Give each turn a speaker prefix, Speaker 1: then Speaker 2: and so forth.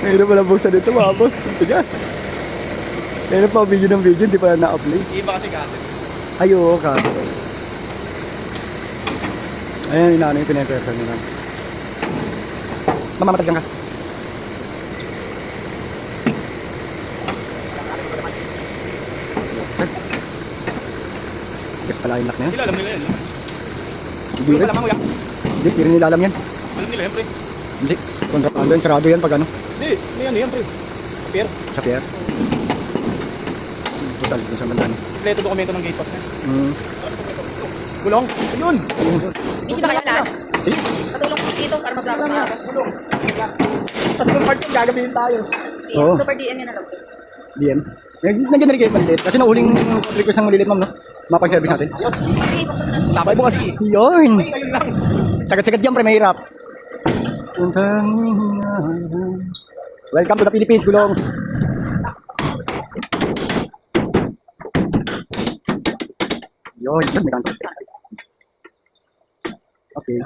Speaker 1: Mayroon pala buksan dito mga boss. Tigas. Mayroon pa video ng video, hindi pa na-upload.
Speaker 2: Iba kasi cutter.
Speaker 1: Ay, oo, ka. Ayan, inaano yung pinag-person nila. Mamamatag ka. Tigas pala yung lock na yan.
Speaker 2: Sila alam nila yan.
Speaker 1: Hindi rin.
Speaker 2: Alam mo yan.
Speaker 1: Hindi rin nila alam yan.
Speaker 2: Alam nila yan, pre.
Speaker 1: Hindi. Kontrapando yan, sarado yan pag ano.
Speaker 2: Hindi, ano yan, pre. Sa pier.
Speaker 1: Sa pier. Total, kung saan bandan.
Speaker 2: Kompleto dokumento ng gate pass na.
Speaker 1: Gulong.
Speaker 2: Ayun!
Speaker 3: Busy ba kayo lahat?
Speaker 1: Sige.
Speaker 3: Patulong ko dito para mag-tapos na ako.
Speaker 2: Kasi yung parts yung gagabihin tayo.
Speaker 1: Oo.
Speaker 3: Super DM yun na lang.
Speaker 1: DM. Nandiyan na rin kayo malilit. Kasi nauling request ng malilit, ma'am, no? Mapag-service natin.
Speaker 2: Yes!
Speaker 3: Okay, buksan na.
Speaker 1: Sabay bukas. Yun.
Speaker 2: Ayun lang.
Speaker 1: Sagad-sagad yan, pre. Mahirap. Welcome to the Philippines, Gulong. Yun. May kanto. Okay.